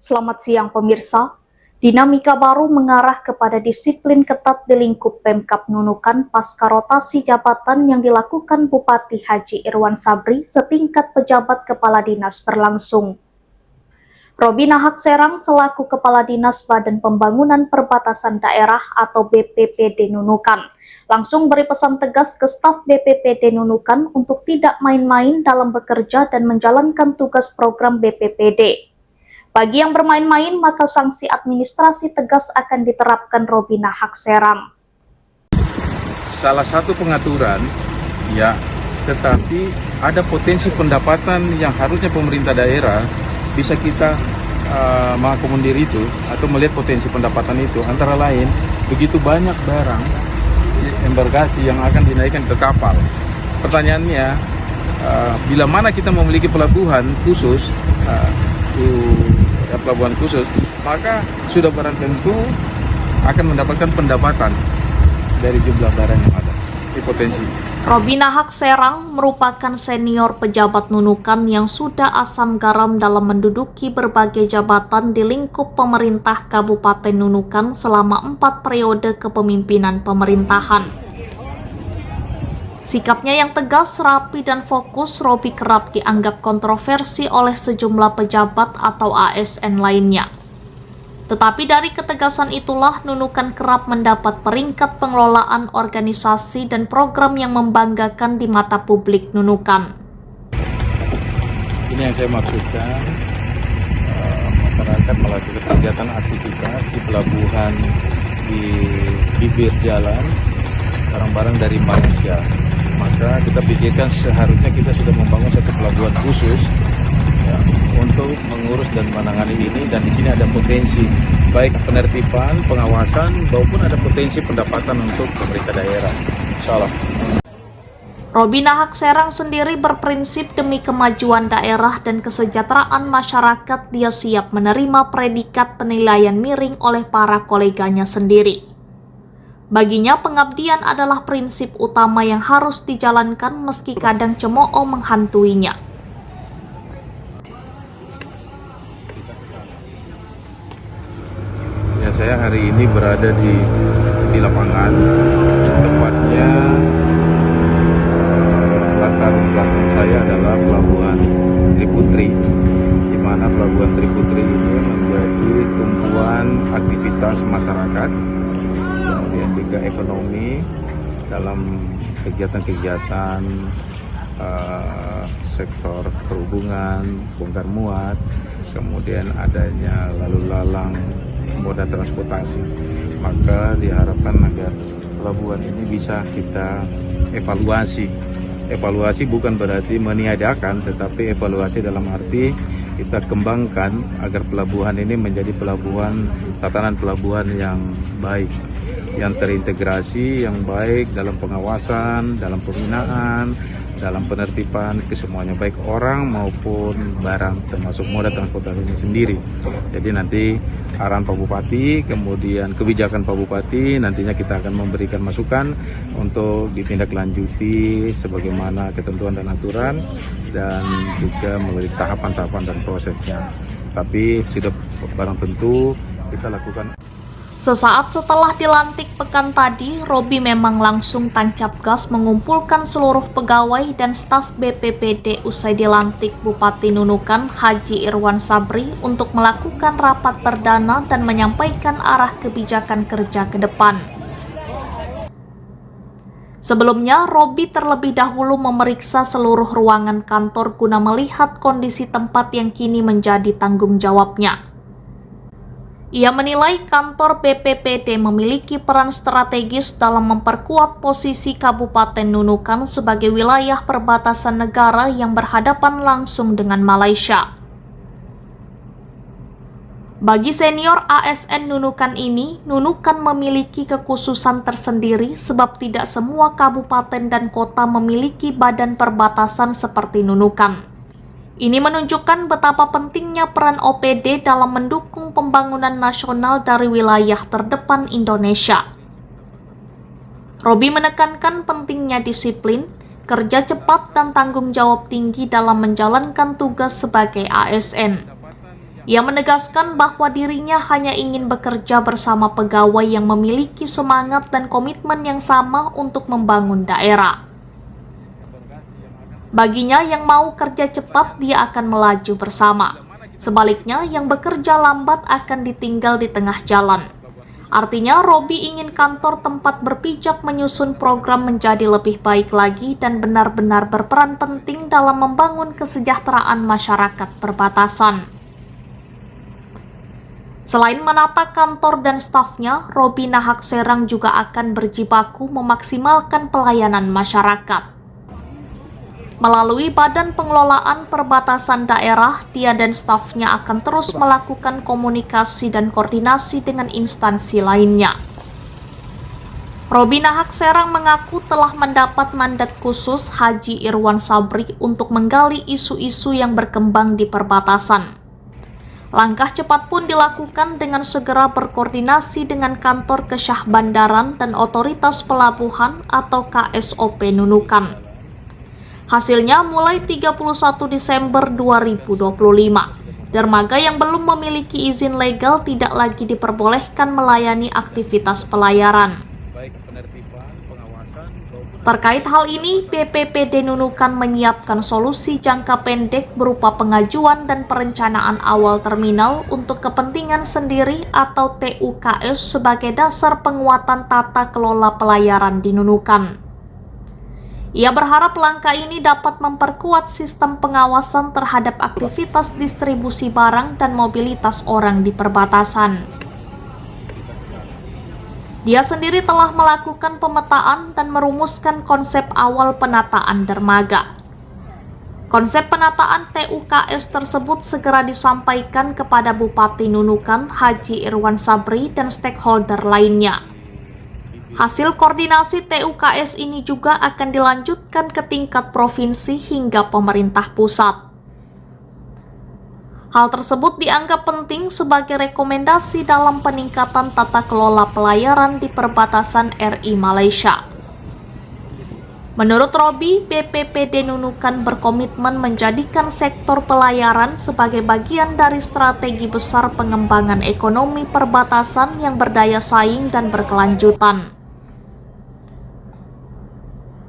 Selamat siang pemirsa. Dinamika baru mengarah kepada disiplin ketat di lingkup Pemkab Nunukan pasca rotasi jabatan yang dilakukan Bupati Haji Irwan Sabri setingkat pejabat kepala dinas berlangsung. Robi Nahak Serang selaku Kepala Dinas Badan Pembangunan Perbatasan Daerah atau BPPD Nunukan langsung beri pesan tegas ke staf BPPD Nunukan untuk tidak main-main dalam bekerja dan menjalankan tugas program BPPD. Bagi yang bermain-main, maka sanksi administrasi tegas akan diterapkan, Robi Nahak Serang. Salah satu pengaturan, ya, tetapi ada potensi pendapatan yang harusnya pemerintah daerah bisa kita mengakomodir itu atau melihat potensi pendapatan itu. Antara lain, begitu banyak barang embarkasi yang akan dinaikkan ke kapal. Pertanyaannya, bila mana kita memiliki pelabuhan khusus, pelabuhan khusus, maka sudah barang tentu akan mendapatkan pendapatan dari jumlah barang yang ada. Ini potensi. Robi Nahak Serang merupakan senior pejabat Nunukan yang sudah asam garam dalam menduduki berbagai jabatan di lingkup pemerintah Kabupaten Nunukan selama 4 periode kepemimpinan pemerintahan. Sikapnya yang tegas, rapi, dan fokus, Robi kerap dianggap kontroversi oleh sejumlah pejabat atau ASN lainnya. Tetapi dari ketegasan itulah Nunukan kerap mendapat peringkat pengelolaan organisasi dan program yang membanggakan di mata publik Nunukan. Ini yang saya maksudkan, masyarakat melakukan kegiatan aktivitas di pelabuhan, di bibir jalan, barang-barang dari Malaysia. Maka kita pikirkan seharusnya kita sudah membangun satu pelabuhan khusus ya, untuk mengurus dan menangani ini, dan di sini ada potensi baik penertiban, pengawasan maupun ada potensi pendapatan untuk pemerintah daerah. Insyaallah. Robi Nahak Serang sendiri berprinsip demi kemajuan daerah dan kesejahteraan masyarakat dia siap menerima predikat penilaian miring oleh para koleganya sendiri. Baginya pengabdian adalah prinsip utama yang harus dijalankan meski kadang cemooh menghantuinya. Ya, saya hari ini berada di lapangan, tepatnya latar belakang saya adalah Pelabuhan Triputri, di mana Pelabuhan Triputri ini menjadi tumpuan aktivitas masyarakat, kemudian juga ekonomi dalam kegiatan-kegiatan sektor perhubungan, bongkar muat, kemudian adanya lalu lalang moda transportasi. Maka diharapkan agar pelabuhan ini bisa kita evaluasi. Evaluasi bukan berarti meniadakan, tetapi evaluasi dalam arti kita kembangkan agar pelabuhan ini menjadi pelabuhan, tatanan pelabuhan yang baik, yang terintegrasi, yang baik dalam pengawasan, dalam pembinaan, dalam penertiban kesemuanya, baik orang maupun barang, termasuk moda transportasi ini sendiri. Jadi nanti arahan Pak Bupati, kemudian kebijakan Pak Bupati, nantinya kita akan memberikan masukan untuk ditindaklanjuti sebagaimana ketentuan dan aturan, dan juga melalui tahapan-tahapan dan prosesnya. Tapi sudah barang tentu kita lakukan. Sesaat setelah dilantik pekan tadi, Robi memang langsung tancap gas mengumpulkan seluruh pegawai dan staf BPPD usai dilantik Bupati Nunukan Haji Irwan Sabri untuk melakukan rapat perdana dan menyampaikan arah kebijakan kerja ke depan. Sebelumnya, Robi terlebih dahulu memeriksa seluruh ruangan kantor guna melihat kondisi tempat yang kini menjadi tanggung jawabnya. Ia menilai kantor BPPD memiliki peran strategis dalam memperkuat posisi Kabupaten Nunukan sebagai wilayah perbatasan negara yang berhadapan langsung dengan Malaysia. Bagi senior ASN Nunukan ini, Nunukan memiliki kekhususan tersendiri sebab tidak semua kabupaten dan kota memiliki badan perbatasan seperti Nunukan. Ini menunjukkan betapa pentingnya peran OPD dalam mendukung pembangunan nasional dari wilayah terdepan Indonesia. Robi menekankan pentingnya disiplin, kerja cepat, dan tanggung jawab tinggi dalam menjalankan tugas sebagai ASN. Ia menegaskan bahwa dirinya hanya ingin bekerja bersama pegawai yang memiliki semangat dan komitmen yang sama untuk membangun daerah. Baginya, yang mau kerja cepat dia akan melaju bersama. Sebaliknya, yang bekerja lambat akan ditinggal di tengah jalan. Artinya, Robi ingin kantor tempat berpijak menyusun program menjadi lebih baik lagi dan benar-benar berperan penting dalam membangun kesejahteraan masyarakat perbatasan. Selain menata kantor dan stafnya, Robi Nahak Serang juga akan berjibaku memaksimalkan pelayanan masyarakat. Melalui Badan Pengelolaan Perbatasan Daerah, dia dan stafnya akan terus melakukan komunikasi dan koordinasi dengan instansi lainnya. Robi Nahak Serang mengaku telah mendapat mandat khusus Haji Irwan Sabri untuk menggali isu-isu yang berkembang di perbatasan. Langkah cepat pun dilakukan dengan segera berkoordinasi dengan kantor Kesyah Bandaran dan Otoritas Pelabuhan atau KSOP Nunukan. Hasilnya, mulai 31 Desember 2025, dermaga yang belum memiliki izin legal tidak lagi diperbolehkan melayani aktivitas pelayaran. Terkait hal ini, BPPD Nunukan menyiapkan solusi jangka pendek berupa pengajuan dan perencanaan awal terminal untuk kepentingan sendiri atau TUKS sebagai dasar penguatan tata kelola pelayaran di Nunukan. Ia berharap langkah ini dapat memperkuat sistem pengawasan terhadap aktivitas distribusi barang dan mobilitas orang di perbatasan. Dia sendiri telah melakukan pemetaan dan merumuskan konsep awal penataan dermaga. Konsep penataan TUKS tersebut segera disampaikan kepada Bupati Nunukan Haji Irwan Sabri dan stakeholder lainnya. Hasil koordinasi TUKS ini juga akan dilanjutkan ke tingkat provinsi hingga pemerintah pusat. Hal tersebut dianggap penting sebagai rekomendasi dalam peningkatan tata kelola pelayaran di perbatasan RI Malaysia. Menurut Robi, BPPD Nunukan berkomitmen menjadikan sektor pelayaran sebagai bagian dari strategi besar pengembangan ekonomi perbatasan yang berdaya saing dan berkelanjutan.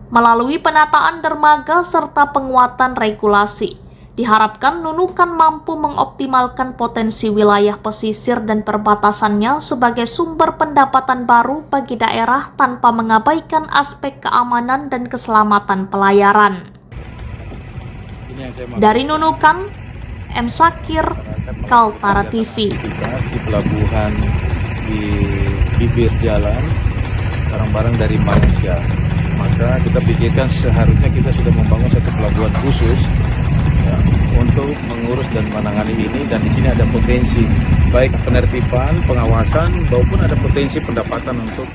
Melalui penataan dermaga serta penguatan regulasi, diharapkan Nunukan mampu mengoptimalkan potensi wilayah pesisir dan perbatasannya sebagai sumber pendapatan baru bagi daerah tanpa mengabaikan aspek keamanan dan keselamatan pelayaran. Dari Nunukan, M. Sakir, Kaltara TV. Di pelabuhan di bibir jalan, barang-barang dari Malaysia. Maka kita pikirkan seharusnya kita sudah membangun satu pelabuhan khusus untuk mengurus dan menangani ini, dan di sini ada potensi baik penertiban, pengawasan maupun ada potensi pendapatan untuk